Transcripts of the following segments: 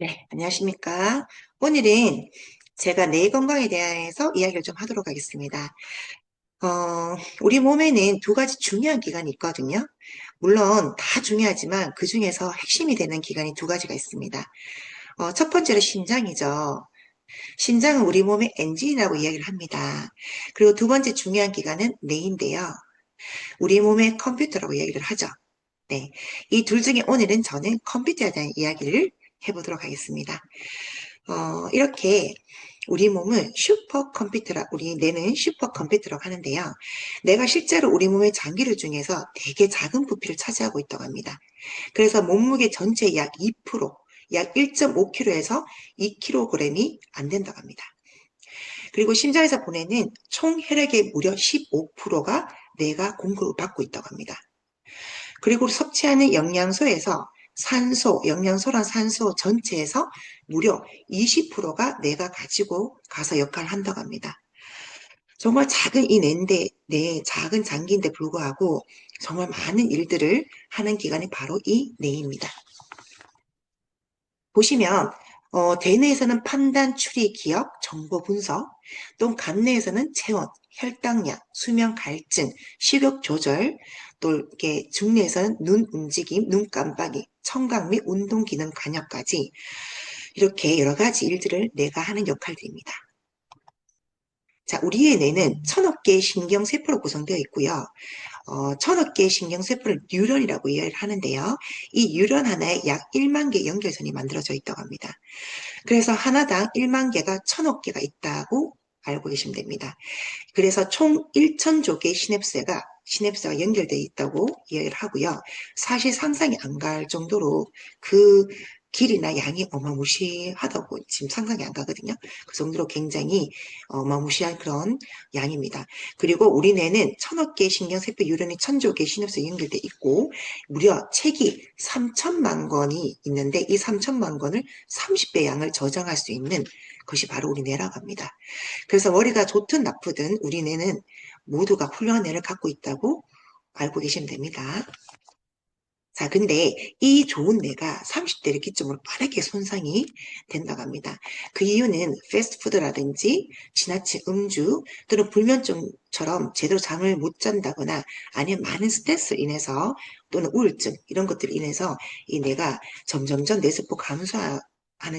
네, 안녕하십니까. 오늘은 제가 뇌 건강에 대해서 이야기를 좀 하도록 하겠습니다. 우리 몸에는 두 가지 중요한 기관이 있거든요. 물론 다 중요하지만 그 중에서 핵심이 되는 기관이 두 가지가 있습니다. 첫 번째로 심장이죠. 심장은 우리 몸의 엔진이라고 이야기를 합니다. 그리고 두 번째 중요한 기관은 뇌인데요. 우리 몸의 컴퓨터라고 이야기를 하죠. 네. 이 둘 중에 오늘은 저는 컴퓨터에 대한 이야기를 해보도록 하겠습니다. 이렇게 우리 몸은 슈퍼컴퓨터라, 우리 뇌는 슈퍼컴퓨터라고 하는데요. 뇌가 실제로 우리 몸의 장기를 중에서 되게 작은 부피를 차지하고 있다고 합니다. 그래서 몸무게 전체의 약 2%, 약 1.5kg에서 2kg이 안 된다고 합니다. 그리고 심장에서 보내는 총 혈액의 무려 15%가 뇌가 공급을 받고 있다고 합니다. 그리고 섭취하는 영양소에서 산소, 영양소랑 산소 전체에서 무려 20%가 뇌가 가지고 가서 역할을 한다고 합니다. 정말 작은 이 뇌인데, 뇌 작은 장기인데 불구하고 정말 많은 일들을 하는 기관이 바로 이 뇌입니다. 보시면 대뇌에서는 판단, 추리, 기억, 정보 분석, 또 간뇌에서는 체온, 혈당량, 수면 갈증, 식욕 조절, 또 이렇게 중뇌에서는 눈 움직임, 눈 깜빡이, 청각 및 운동 기능 관여까지 이렇게 여러 가지 일들을 뇌가 하는 역할들입니다. 자, 우리의 뇌는 1000억 개의 신경세포로 구성되어 있고요. 1000억 개의 신경세포를 뉴런이라고 이해를 하는데요. 이 뉴런 하나에 약 1만 개의 연결선이 만들어져 있다고 합니다. 그래서 하나당 1만 개가 1000억 개가 있다고 알고 계시면 됩니다. 그래서 총 1000조 개의 시냅스가 연결되어 있다고 이해를 하고요. 사실 상상이 안 갈 정도로 그 길이나 양이 어마무시하다고 지금 상상이 안 가거든요. 그 정도로 굉장히 어마무시한 그런 양입니다. 그리고 우리 뇌는 1000억 개의 신경세포 유런이 1000조 개의 시냅스에 연결되어 있고 무려 책이 3천만 권이 있는데 이 3천만 권을 30배 양을 저장할 수 있는 것이 바로 우리 뇌라고 합니다. 그래서 머리가 좋든 나쁘든 우리 뇌는 모두가 훌륭한 뇌를 갖고 있다고 알고 계시면 됩니다. 자, 근데 이 좋은 뇌가 30대를 기점으로 빠르게 손상이 된다고 합니다. 그 이유는 패스트푸드라든지 지나친 음주 또는 불면증처럼 제대로 잠을 못 잔다거나 아니면 많은 스트레스로 인해서 또는 우울증 이런 것들로 인해서 이 뇌가 점점점 뇌세포 감소하는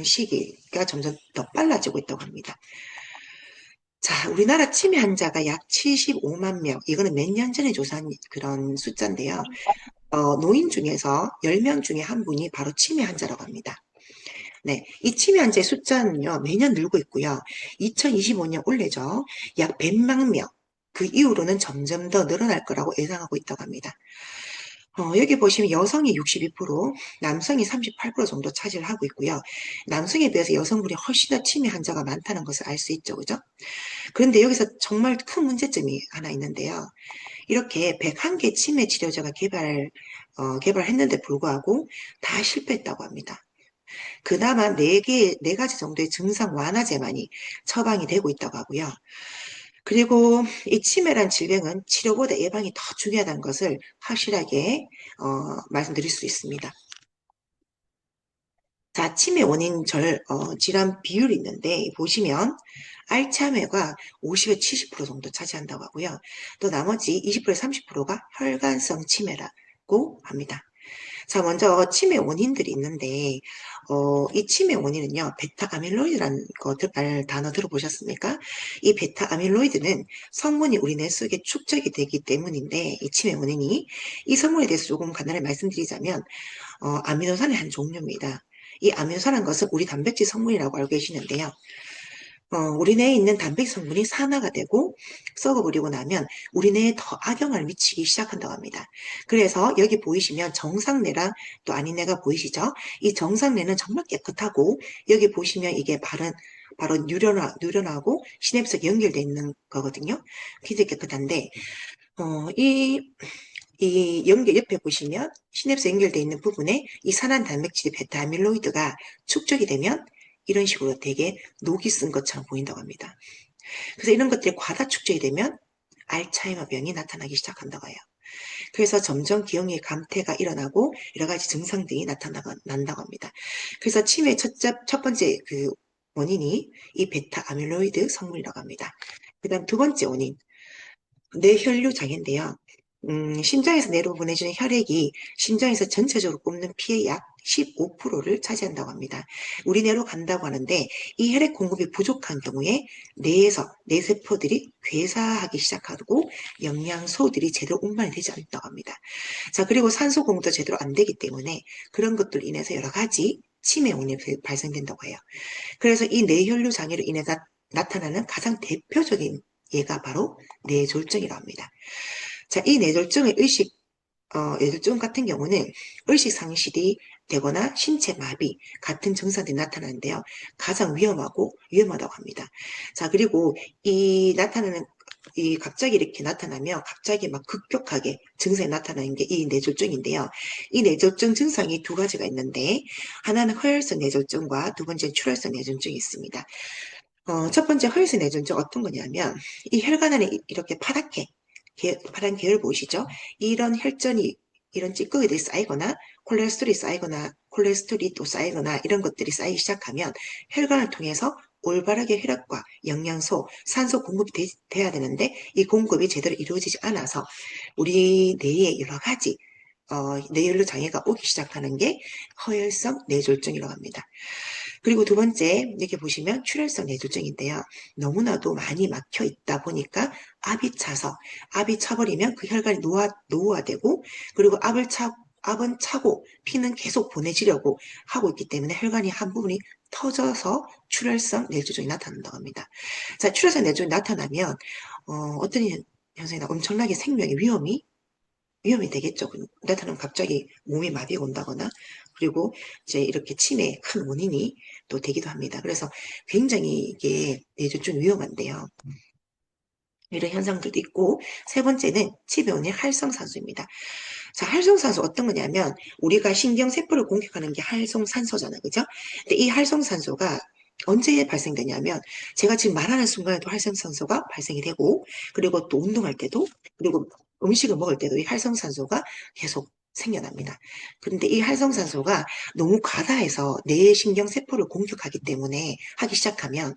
시기가 점점 더 빨라지고 있다고 합니다. 자, 우리나라 치매 환자가 약 75만 명, 이거는 몇 년 전에 조사한 그런 숫자인데요. 노인 중에서 10명 중에 한 분이 바로 치매 환자라고 합니다. 네, 이 치매 환자의 숫자는요, 매년 늘고 있고요. 2025년 올해죠, 약 100만 명, 그 이후로는 점점 더 늘어날 거라고 예상하고 있다고 합니다. 여기 보시면 여성이 62%, 남성이 38% 정도 차지를 하고 있고요. 남성에 비해서 여성분이 훨씬 더 치매 환자가 많다는 것을 알 수 있죠, 그죠? 그런데 여기서 정말 큰 문제점이 하나 있는데요. 이렇게 101개 치매 치료제가 개발했는데 불구하고 다 실패했다고 합니다. 그나마 4가지 정도의 증상 완화제만이 처방이 되고 있다고 하고요. 그리고 이 치매란 질병은 치료보다 예방이 더 중요하다는 것을 확실하게 말씀드릴 수 있습니다. 자, 치매 원인 질환 비율이 있는데 보시면 알츠하이머가 50에서 70% 정도 차지한다고 하고요. 또 나머지 20%에서 30%가 혈관성 치매라고 합니다. 자, 먼저 치매 원인들이 있는데 이 치매 원인은요, 베타 아밀로이드라는 단어 들어보셨습니까? 이 베타 아밀로이드는 성분이 우리 뇌 속에 축적이 되기 때문인데 이 치매 원인이 이 성분에 대해서 조금 간단히 말씀드리자면 아미노산의 한 종류입니다. 이 아미노산은 것은 우리 단백질 성분이라고 알고 계시는데요. 우리 뇌에 있는 단백질 성분이 산화가 되고 썩어버리고 나면 우리 뇌에 더 악영향을 미치기 시작한다고 합니다. 그래서 여기 보이시면 정상뇌랑 또 아닌 뇌가 보이시죠? 이 정상뇌는 정말 깨끗하고 여기 보시면 이게 바로 뉴런하고 시냅스가 연결되어 있는 거거든요. 굉장히 깨끗한데 이 연결 옆에 보시면 시냅스 연결되어 있는 부분에 이 산화 단백질이 베타 아밀로이드가 축적이 되면 이런 식으로 되게 녹이 쓴 것처럼 보인다고 합니다. 그래서 이런 것들이 과다 축적이 되면 알츠하이머 병이 나타나기 시작한다고 해요. 그래서 점점 기억력의 감퇴가 일어나고 여러 가지 증상들이 난다고 합니다. 그래서 치매의 첫 번째 그 원인이 이 베타 아밀로이드 성분이라고 합니다. 그 다음 두 번째 원인, 뇌혈류 장애인데요. 심장에서 뇌로 보내주는 혈액이 심장에서 전체적으로 꼽는 피의 약 15%를 차지한다고 합니다. 우리 뇌로 간다고 하는데 이 혈액 공급이 부족한 경우에 뇌에서 뇌세포들이 괴사하기 시작하고 영양소들이 제대로 운반이 되지 않는다고 합니다. 자, 그리고 산소 공급도 제대로 안 되기 때문에 그런 것들로 인해서 여러 가지 치매 원인이 발생된다고 해요. 그래서 이 뇌혈류 장애로 인해 나타나는 가장 대표적인 예가 바로 뇌졸중이라고 합니다. 자, 이 뇌졸중의 뇌졸중 같은 경우는 의식 상실이 되거나 신체 마비 같은 증상들이 나타나는데요. 가장 위험하다고 합니다. 자, 그리고 갑자기 이렇게 나타나면 갑자기 막 급격하게 증상이 나타나는 게 이 뇌졸중인데요. 이 뇌졸중 증상이 두 가지가 있는데, 하나는 허혈성 뇌졸중과 두 번째는 출혈성 뇌졸중이 있습니다. 첫 번째 허혈성 뇌졸중 어떤 거냐면, 이 혈관 안에 이렇게 파란 계열 보이시죠? 이런 혈전이, 이런 찌꺼기들이 쌓이거나, 콜레스테롤이 또 쌓이거나, 이런 것들이 쌓이기 시작하면 혈관을 통해서 올바르게 혈액과 영양소, 산소 공급이 돼야 되는데, 이 공급이 제대로 이루어지지 않아서 우리 뇌에 여러 가지 뇌혈류 장애가 오기 시작하는 게 허혈성 뇌졸중이라고 합니다. 그리고 두 번째, 이렇게 보시면 출혈성 뇌졸중인데요. 너무나도 많이 막혀 있다 보니까 압이 차버리면 그 혈관이 노화되고, 그리고 압은 차고 피는 계속 보내지려고 하고 있기 때문에 혈관이 한 부분이 터져서 출혈성 뇌졸중이 나타난다고 합니다. 자, 출혈성 뇌졸중이 나타나면 어떤 현상이나 엄청나게 생명의 위험이 되겠죠. 나타나면 갑자기 몸이 마비가 온다거나, 그리고 이제 이렇게 치매의 큰 원인이 또 되기도 합니다. 그래서 굉장히 이게 뇌졸중 위험한데요. 이런 현상들도 있고, 세 번째는 치매 원인 활성산소입니다. 자, 활성산소 어떤 거냐면 우리가 신경세포를 공격하는 게 활성산소잖아요. 그죠? 근데 이 활성산소가 언제 발생되냐면 제가 지금 말하는 순간에도 활성산소가 발생이 되고, 그리고 또 운동할 때도, 그리고 음식을 먹을 때도 이 활성산소가 계속 생겨납니다. 그런데 이 활성산소가 너무 과다해서 뇌 신경세포를 공격하기 때문에 하기 시작하면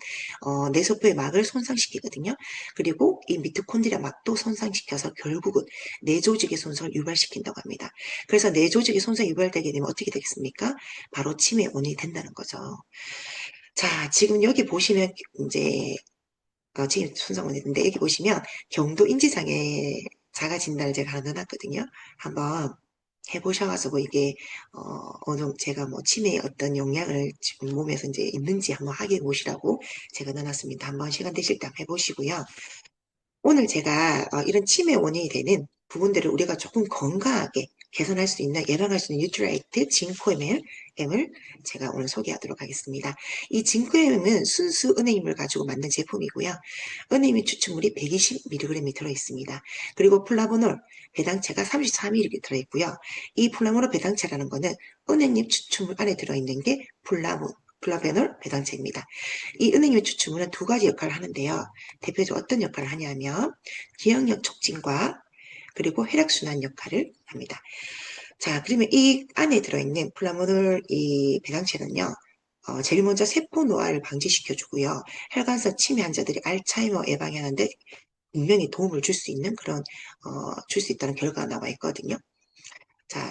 뇌세포의 막을 손상시키거든요. 그리고 이 미토콘드리아 막도 손상시켜서 결국은 뇌조직의 손상을 유발시킨다고 합니다. 그래서 뇌조직의 손상이 유발되게 되면 어떻게 되겠습니까? 바로 치매 원인이 된다는 거죠. 자, 지금 여기 보시면 이제 지금 손상원이 있는데 여기 보시면 경도 인지장애 자가 진단을 제가 하나 넣어놨거든요. 한번 해보셔가지고 이게 어느 정도 제가 뭐 치매에 어떤 영향을 지금 몸에서 이제 있는지 한번 확인해 보시라고 제가 넣어놨습니다. 한번 시간 되실 때 한번 해보시고요. 오늘 제가 이런 치매 원인이 되는 부분들을 우리가 조금 건강하게 개선할 수 있는, 예방할 수 있는 뉴트라이트 징코엠을 제가 오늘 소개하도록 하겠습니다. 이 징코엠은 순수 은행잎을 가지고 만든 제품이고요. 은행잎 추출물이 120mg이 들어있습니다. 그리고 플라보놀, 배당체가 33mg 들어있고요. 이 플라보놀 배당체라는 거는 은행잎 추출물 안에 들어있는 게 플라베놀 배당체입니다. 이 은행잎 추출물은 두 가지 역할을 하는데요. 대표적으로 어떤 역할을 하냐면 기억력 촉진과 그리고 혈액순환 역할을 합니다. 자, 그러면 이 안에 들어있는 플라모놀 이 배당체는요. 제일 먼저 세포 노화를 방지시켜주고요. 혈관성 치매 환자들이 알츠하이머 예방에 하는데 분명히 도움을 줄 수 있는 줄 수 있다는 결과가 나와 있거든요. 자,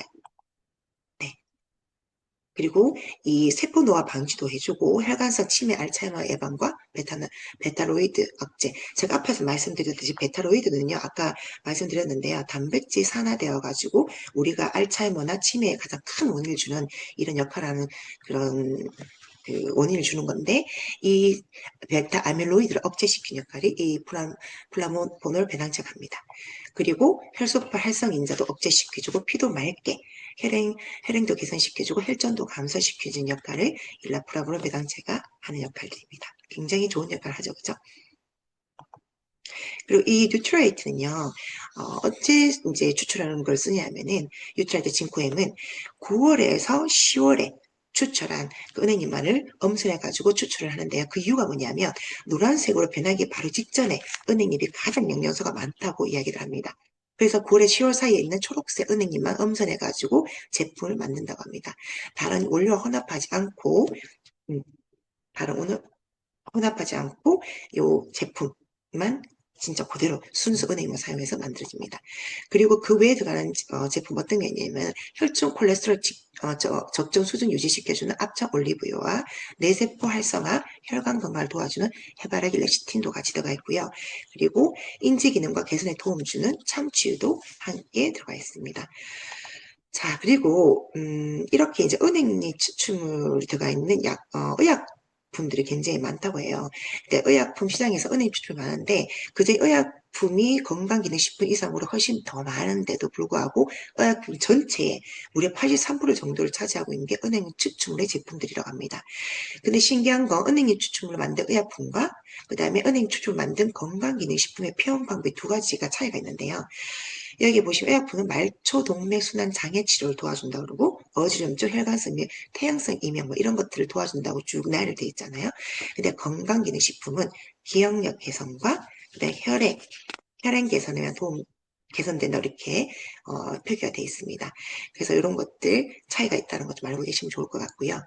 네. 그리고 이 세포 노화 방지도 해주고 혈관성 치매 알츠하이머 예방과 베타로이드 억제. 제가 앞에서 말씀드렸듯이 베타로이드는요. 아까 말씀드렸는데요. 단백질 산화되어 가지고 우리가 알츠하이머나 치매에 가장 큰 원인을 주는 이런 역할을 하는 그런 원인을 주는 건데, 이 베타 아밀로이드를 억제시키는 역할이 이 플라모노 배당체가 합니다. 그리고 혈소파 활성 인자도 억제시켜주고 피도 맑게 혈행도 개선시켜주고 혈전도 감소시켜주는 역할을 일라플라보노 배당체가 하는 역할들입니다. 굉장히 좋은 역할을 하죠, 그죠? 그리고 이 뉴트라이트는요, 언제 이제 추출하는 걸 쓰냐면은, 뉴트라이트 진코엠은 9월에서 10월에 추출한 그 은행잎만을 엄선해가지고 추출을 하는데요. 그 이유가 뭐냐면, 노란색으로 변하기 바로 직전에 은행잎이 가장 영양소가 많다고 이야기를 합니다. 그래서 9월에 10월 사이에 있는 초록색 은행잎만 엄선해가지고 제품을 만든다고 합니다. 다른 원료와 혼합하지 않고, 음, 다른 혼합하지 않고 요 제품만 진짜 그대로 순수 은행만 사용해서 만들어집니다. 그리고 그 외에 들어가는 제품 어떤 게 있냐면 혈중 콜레스테롤 적정 수준 유지시켜주는 압착 올리브유와 뇌세포 활성화, 혈관 건강을 도와주는 해바라기 렉시틴도 같이 들어가 있고요. 그리고 인지 기능과 개선에 도움 주는 참치유도 함께 들어가 있습니다. 자, 그리고 이렇게 이제 은행잎 추출물이 들어가 있는 의약품들이 굉장히 많다고 해요. 근데 의약품 시장에서 은행잎 추출이 많은데 그중에 의약품이 건강기능식품 이상으로 훨씬 더 많은데도 불구하고 의약품 전체에 무려 83% 정도를 차지하고 있는 게 은행잎 추출물의 제품들이라고 합니다. 근데 신기한 건 은행잎 추출물을 만든 의약품과 그 다음에 은행잎 추출을 만든 건강기능식품의 표현 방법이 두 가지가 차이가 있는데요. 여기 보시면 의약품은 말초 동맥 순환 장애 치료를 도와준다 그러고 어지럼증, 혈관성 및 태양성 이명 뭐 이런 것들을 도와준다고 쭉 나열되어 있잖아요. 근데 건강기능식품은 기억력 개선과 그다음에 혈행 개선에 위한 도움 개선된다 이렇게 표기가 되어 있습니다. 그래서 이런 것들 차이가 있다는 것 좀 알고 계시면 좋을 것 같고요.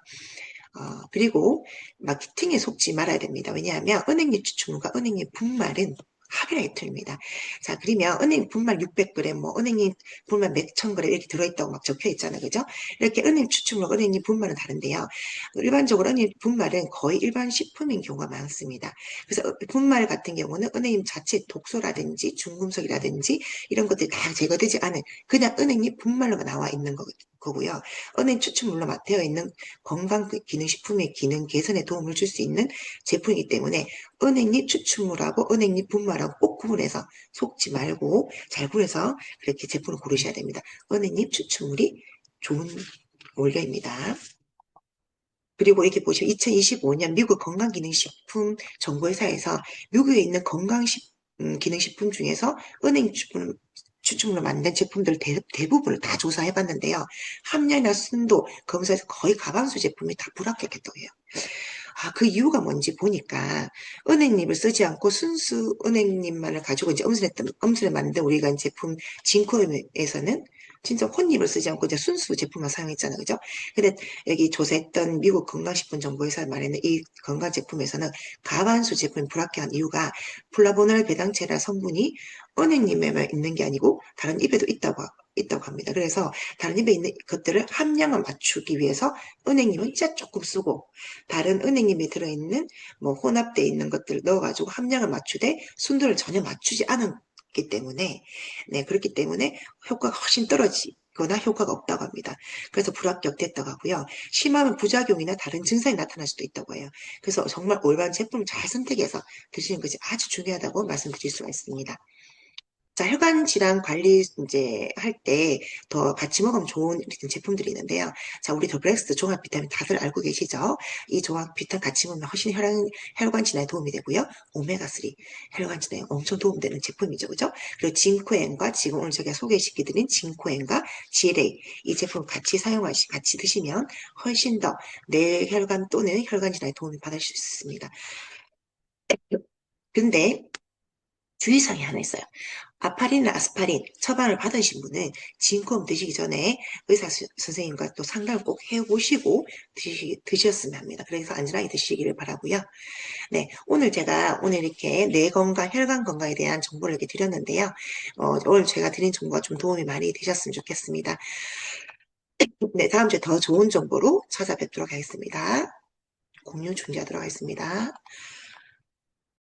그리고 마케팅에 속지 말아야 됩니다. 왜냐하면 은행잎 추출물과 은행잎 분말은 합이라기 틀립니다. 자, 그러면 은행 분말 600g, 뭐 은행잎 분말 몇천 그램 이렇게 들어있다고 막 적혀 있잖아요. 그죠? 이렇게 은행 추출물과 은행잎 분말은 다른데요. 일반적으로 은행잎 분말은 거의 일반 식품인 경우가 많습니다. 그래서 분말 같은 경우는 은행잎 자체 독소라든지 중금속이라든지 이런 것들이 다 제거되지 않은 그냥 은행잎 분말로만 나와 있는 거고요. 은행 추출물로 되어 있는 건강기능식품의 기능 개선에 도움을 줄 수 있는 제품이기 때문에 은행잎 추출물하고 은행잎 분말하고 꼭 구분해서 속지 말고 잘 구해서 그렇게 제품을 고르셔야 됩니다. 은행잎 추출물이 좋은 원료입니다. 그리고 이렇게 보시면 2025년 미국 건강기능식품 정보회사에서 미국에 있는 건강기능식품 중에서 은행 추출물로 만든 제품들 대부분을 다 조사해봤는데요. 함량이나 순도 검사에서 거의 과반수 제품이 다 불합격했다고 해요. 그 이유가 뭔지 보니까 은행잎을 쓰지 않고 순수 은행잎만을 가지고 이제 엄선을 만든 우리가 제품 진코엠에서는 진짜 혼잎을 쓰지 않고 이제 순수 제품만 사용했잖아요. 그죠? 근데 여기 조사했던 미국 건강식품정보회사 말에는 이 건강 제품에서는 과반수 제품이 불합격한 이유가 플라보놀 배당체라 성분이 은행잎에만 있는 게 아니고 다른 잎에도 있다고 합니다. 그래서 다른 잎에 있는 것들을 함량을 맞추기 위해서 은행잎은 진짜 조금 쓰고 다른 은행잎에 들어있는 뭐 혼합되어 있는 것들을 넣어가지고 함량을 맞추되 순도를 전혀 맞추지 않았기 때문에 네 그렇기 때문에 효과가 훨씬 떨어지거나 효과가 없다고 합니다. 그래서 불합격됐다고 하고요. 심하면 부작용이나 다른 증상이 나타날 수도 있다고 해요. 그래서 정말 올바른 제품을 잘 선택해서 드시는 것이 아주 중요하다고 말씀드릴 수가 있습니다. 자, 혈관 질환 관리 이제 할 때 더 같이 먹으면 좋은 제품들이 있는데요. 자, 우리 더블엑스 종합 비타민 다들 알고 계시죠? 이 종합 비타민 같이 먹으면 훨씬 혈관 질환에 도움이 되고요. 오메가3 혈관 질환에 엄청 도움되는 제품이죠. 그죠? 그리고 진코엔과 지금 오늘 제가 소개시켜드린 진코엔과 지엘에이 이 제품 같이 드시면 훨씬 더 내 혈관 또는 혈관 질환에 도움을 받을 수 있습니다. 근데 주의사항이 하나 있어요. 아파린이나 아스파린 처방을 받으신 분은 진콤 드시기 전에 의사 선생님과 또 상담을 꼭 해보시고 드셨으면 합니다. 그래서 안전하게 드시기를 바라고요. 네, 오늘 이렇게 뇌 건강, 혈관 건강에 대한 정보를 이렇게 드렸는데요. 오늘 제가 드린 정보가 좀 도움이 많이 되셨으면 좋겠습니다. 네, 다음 주에 더 좋은 정보로 찾아뵙도록 하겠습니다. 공유 중지하도록 하겠습니다.